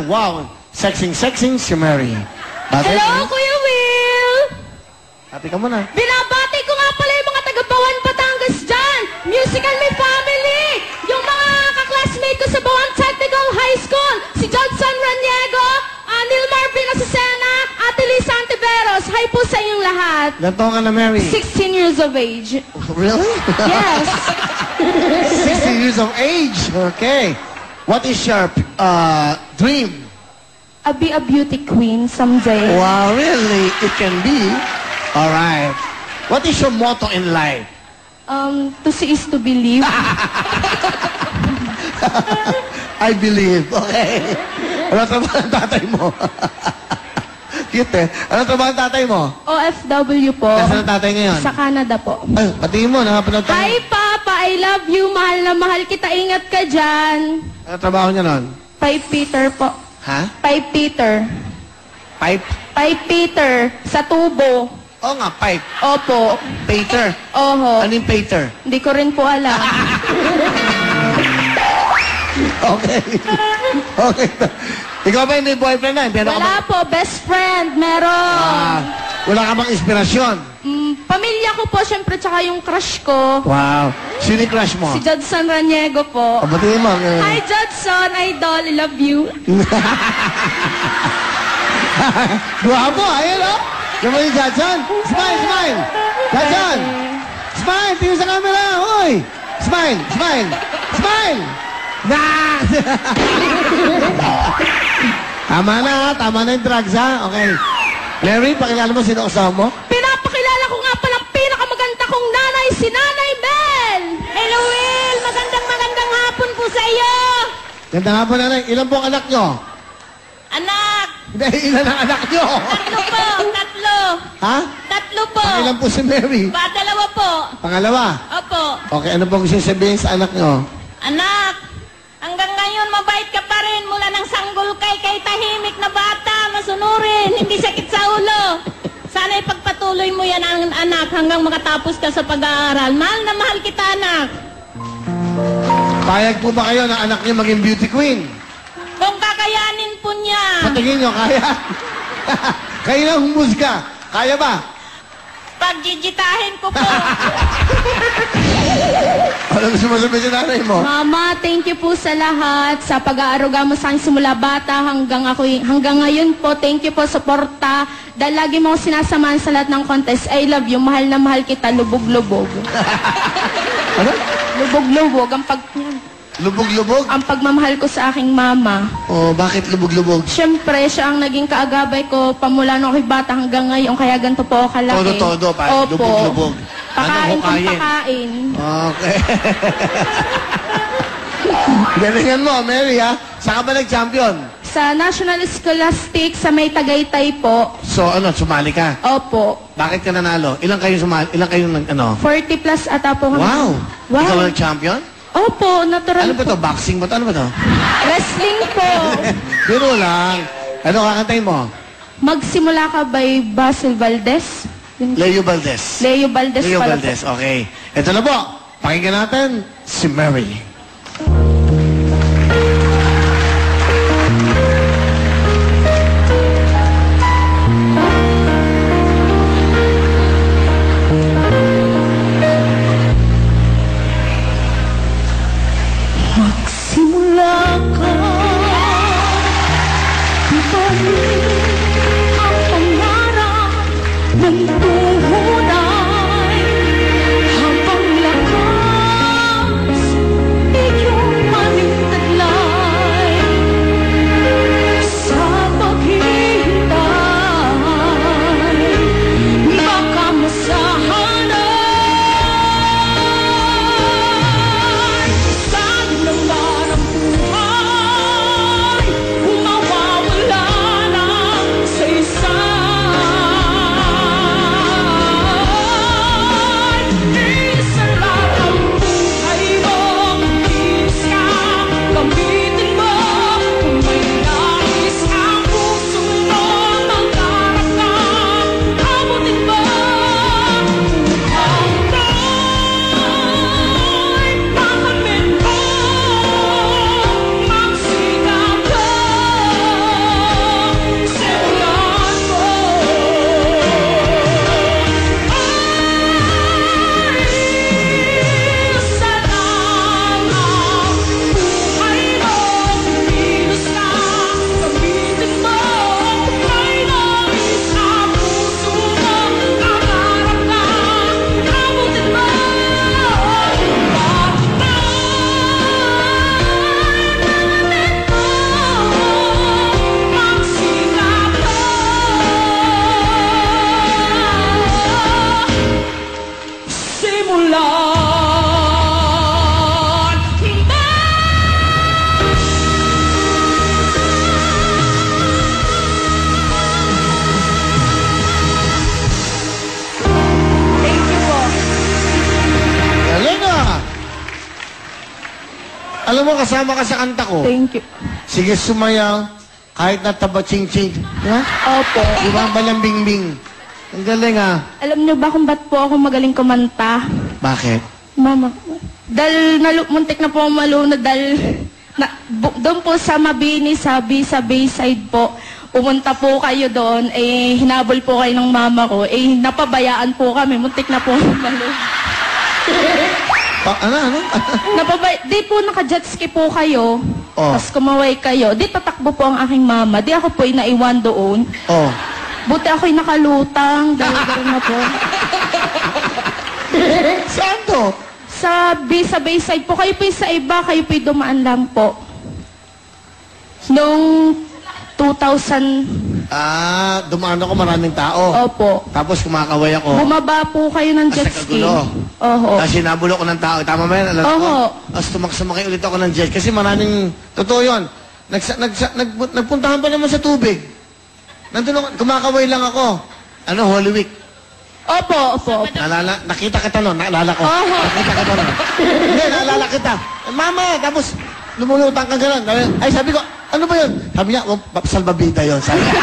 Wow, sexing si Mary. Hello, Kuya Will! Happy ka muna. Binabati ko nga pala yung mga taga-Bawan, Batangas dyan! Musical May Family! Yung mga kaklasmate ko sa Bawan Technical High School! Si Judson Raniego, Neil Marvin Azucena, Ate Lisa Antiveros. Hi po sa inyong lahat. Ilan taon ka na, Mary? 16 years of age. Really? Yes. 16 years of age. Okay. What is your dream? I'll be a beauty queen someday. Wow, really? It can be. All right. What is your motto in life? To see is to believe. I believe. Okay. Ano trabaho ng tatay mo? Cute eh. Ano trabaho ng tatay mo? OFW po. Nasaan ang tatay ngayon? Sa Canada po. Ay, patingin mo. Nakapanood tayo. Hi, Papa. I love you. Mahal na mahal kita. Ingat ka dyan. Ano trabaho niya nun? Pai Peter po. Ha? Pai Peter. Pipe? Pai Peter. Sa tubo. Oo nga, pipe. Opo. Pater. Oho. Ano yung pater? Hindi ko rin po alam. Okay. Okay. Ikaw ba yung may boyfriend na? Wala po. Best friend. Meron. Wala ka bang inspirasyon? Pamilya ko po, syempre, tsaka yung crush ko. Wow. Sino yung crush mo? Si Judson Raniego po. Batiin mo. Hi, Judson. Idol. I love you. Guwapo, ayun o. Gawin ni Judson. Smile, smile. Judson. Smile. Tingin sa camera. Uy. Smile, smile. Smile. Nah! Tama na yung drugs, ha? Okay. Larry, pakilala mo sino kasama mo? Pinapakilala ko nga palang pinakamaganda kong nanay, si Nanay Mel! Hello, Will! Magandang hapon po sa iyo! Ganda nga po, nanay. Ilan po ang anak nyo? Anak! Hindi, ilan ang anak nyo? Tatlo po! Tatlo! Ha? Tatlo po! Ilan po si Mary? Dalawa po! Pangalawa? Opo! Okay, ano po gusto sabihin sa anak nyo? Anak! Hanggang ngayon, mabait ka pa rin mula ng sanggol kay tahimik na bata, masunurin, hindi sakit sa ulo. Sana ipagpatuloy mo yan, anak, hanggang makatapos ka sa pag-aaral. Mahal na mahal kita, anak. Payag po ba kayo na anak niyo maging beauty queen? Kung kakayanin po niya. Patingin nyo, kaya? Kayo na humusga. Kaya ba? Pagjijitahin ko po. Ano gusto mo sabihin sa nanay mo? Mama, thank you po sa lahat. Sa pag-aaruga mo sa akin simula bata hanggang ngayon po. Thank you po, suporta. Dahil lagi mo sinasamahan sa lahat ng contest. I love you. Mahal na mahal kita. Lubog-lubog. Ano? Lubog-lubog. Lubog-lubog? Ang pagmamahal ko sa aking mama. Oh, bakit lubog-lubog? Siyempre, siya ang naging kaagabay ko pamula nung ako'y bata hanggang ngayon. Kaya ganito po ako kalaki. Todo-todo, parang Opo. lubog-lubog. Pakain Anong kung hukayin? pakain. Okay. Galingan mo, Mary, ha? Saan ka ba nag-champion? Sa National Scholastic sa may Tagaytay po. So, ano, sumali ka? Opo. Bakit ka nanalo? Ilang kayo sumali? Ilang kayo ano? 40 plus ata po kami. Wow! Wow. Ikaw ang nag-champion? Opo, natural Ano ba to? Boxing ba to? Ano ba to? Wrestling po. Biro lang. Ano kakantayin mo? Magsimula ka by Basil Valdez. Leo Valdez. Leo Valdez Leo pala Valdez, okay. Ito na po. Pakinggan natin si Mary. Magsimula ka, ipanin ang pangarap ng tuhunay habang lakas iyong manitaglay sa paghihintay. Baka masahanay sa naman ang buhay kung mawawala ng saysay. Alam mo, kasama ka sa kanta ko. Thank you. Sige, sumayaw. Kahit na taba-ching-ching. Di ba? Opo. Di ba? Balambing-bing. Ang galing ah. Alam niyo ba kung ba't po ako magaling kumanta? Bakit? Mama, dahil muntik na po malunod dahil doon po sa Mabini, sa Bayside po, pumunta po kayo doon, eh hinabol po kayo ng mama ko, eh napabayaan po kami, muntik na po malunod. Ano? Di po naka-jet ski po kayo, Oh. tapos kumaway kayo, di tatakbo po ang aking mama, di ako po naiwan doon. Oh. Buti ako'y nakalutang, dahil gano'n na po. Saan to? Sa Bayside po, kayo po sa iba, kayo po dumaan lang po. Noong 2000, dumaan ako, maraming tao. opo. Tapos kumakaway ako. Bumaba po kayo ng jet Basta ski. kagulo. Oho. Tapos sinabol ako ng tao. Tama ba yan? Alam ko? Oho. Tapos sumakay ulit ako ng jet. Kasi maraming, totoo yun. Nagpuntahan pa naman sa tubig. Nandun ako, kumakaway lang ako. Ano, Holy Week. Opo. Nakita kita nun, naalala ko. Oho. Nakita kita nun. Hindi, naalala kita. Mama, tapos lumulutang ka gano'n. Ay, sabi ko, ano ba yun? Sabi niya, salbabida yun. Sabi niya.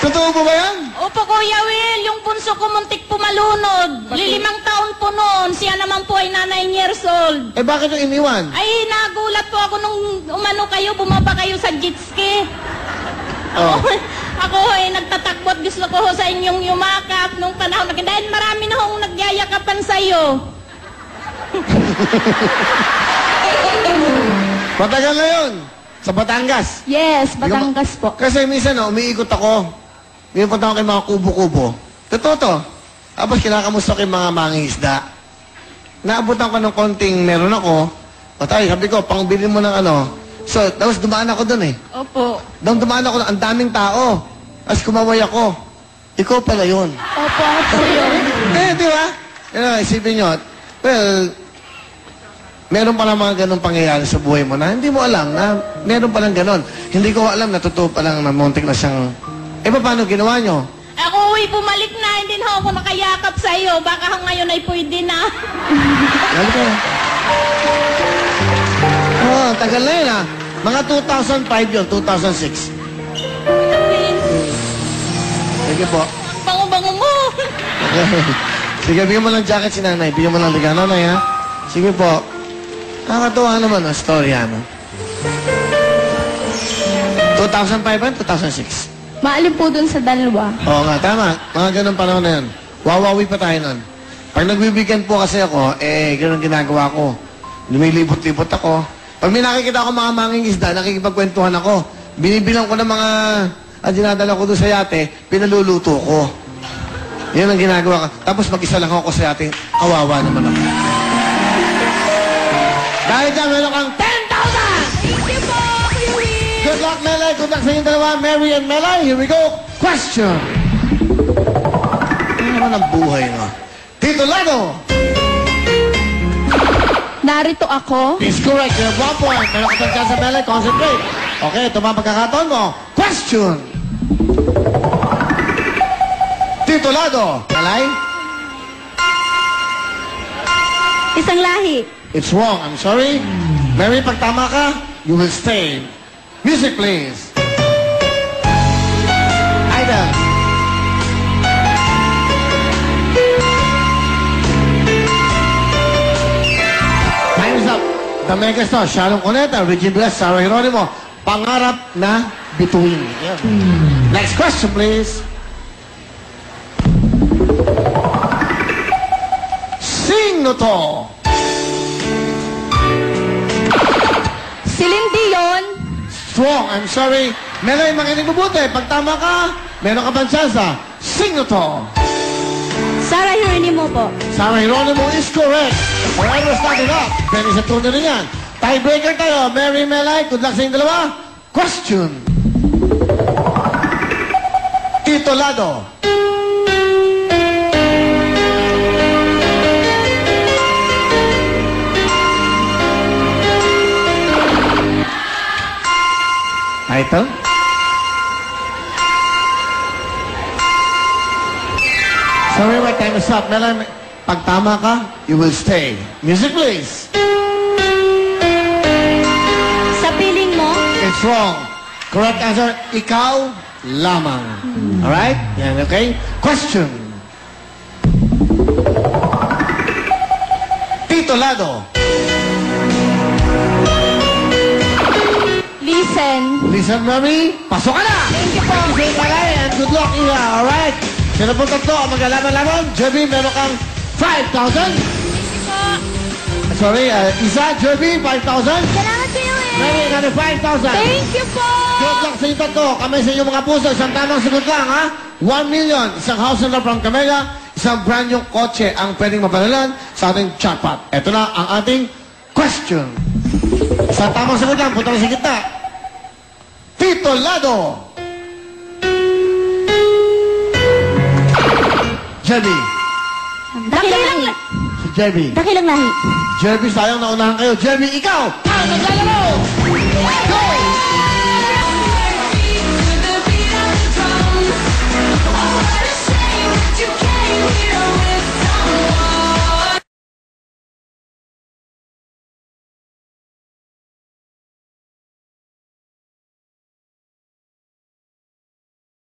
Totoo po ba yan? Opo, Kuya Will, yung bunso ko muntik po malunod. 5 taon po noon. Siya naman po ay 9 years old. Eh, bakit yung iniwan? Ay, nagulat po ako nung umano kayo, bumaba kayo sa jet ski. Oh. Ako ay nagtatakbo at gusto ko ho sa inyong yumakap nung panahon. Dahil marami na hong nagyayakapan sa'yo. Matagal na yun. Sa Batangas. Yes, Batangas po. Kasi minsan, umiikot ako. Pinupunta ako kay mga kubo-kubo. Totoo to. Tapos kinakamusta ko yung mga mangingisda. Naabutan ko ng konting meron ako. O tayo, sabi ko, pangbili mo ng ano. So, tapos dumaan ako dun eh. Opo. Dumaan ako, ang daming tao. Tapos kumaway ako. Ikaw pala yun. Opo, ako po yun. Di ba? Isipin nyo, well, meron pala mga ganun pangyayari sa buhay mo na hindi mo alam na meron palang ganun. Hindi ko alam na totoo palang na muntik na siyang... Eh, paano ginawa nyo? Ako ay bumalik na, hindi na ako nakayakap sa'yo. Baka ngayon ay pwede na. Lalo ka. Oh, tagal na yun ah. Mga 2005 yun, 2006. Sige po. Ang bango-bango mo. Sige, bigyan mo ng jacket si nanay. Bigyan mo ng liga. Nanay ha? Sige po. Nakakatuwa naman ang story ano. 2005 ba? 2006. Maalin po dun sa dalawa. Oo nga, tama. Mga ganun panahon na yan. Wawawi pa tayo nun. Pag nagbibigyan po kasi ako, ganun ginagawa ko. Lumilibot-libot ako. Pag may nakikita ako mga manging isda, nakikipagkwentuhan ako. Binibilang ko ng mga dinadala ko doon sa yate, pinaluluto ko. Yan ang ginagawa ko. Tapos mag-isa lang ako sa yate, kawawa naman ako. Dahil dyan, meron kang 10,000! Thank you po, Kuya Will. Good luck, Melay. Good luck sa inyong dalawa, Mary and Melay. Here we go. Question. Ano naman ang buhay mo? Tito Lado. Narito ako. Is correct. You have 1 point. Meron ka pang sa Melay. Concentrate. Okay, ito mga pagkakataon mo. Question. Tito Lado. Melay? Isang lahi. It's wrong. I'm sorry. Mary, pag tama ka, you will stay. Music, please. Ida. Time is up. The megastar, Sharon Cuneta, Regine Bless, Sarah Geronimo. Pangarap na bituin. Yeah. Next question, please. Sing no to. Celine Dion. Strong, I'm sorry. Melay, makinig mabuti. Pag tama ka, meron ka pang tsansa. Sing no to. Sarah Geronimo po. Sarah Geronimo is correct. Forever started up. Pwede sa turno rin yan. Tiebreaker tayo. Mary, Melay, good luck sa inyong dalawa. Question. Tito Lado. Title? Sorry, my time is up. Melay, Pag tama ka, you will stay. Music, please. Sa piling mo, It's wrong. Correct answer, ikaw lamang. Alright? Yan, okay? Question. Tito Lado. Listen. Listen, Mami. Pasok ka na! Thank you po. Thank you, Tagay, and good luck, Ira. Alright? Sino po tatlo ang maglalaban-laban? Jerby, meron kang 5,000. Sorry, Isa, Jerby, 5,000. Salamat po yung Mami, another 5,000. Thank you po. Good luck sa inyo tatlo. Kamay sa inyong mga puso. Isang tamang sagot lang, ha? 1 million. Isang house na from Camela. Isang brand yung kotse ang pwedeng mapanalan sa ating jackpot. Ito na ang ating question. Isang tamang sagot lang. Punta na sa gitna. Tito Lado. Jerby. dakilang Si Jerby. dakilang lahi. Jerby, sayang naunahan kayo. Jerby, ikaw ang naglalaro. Go!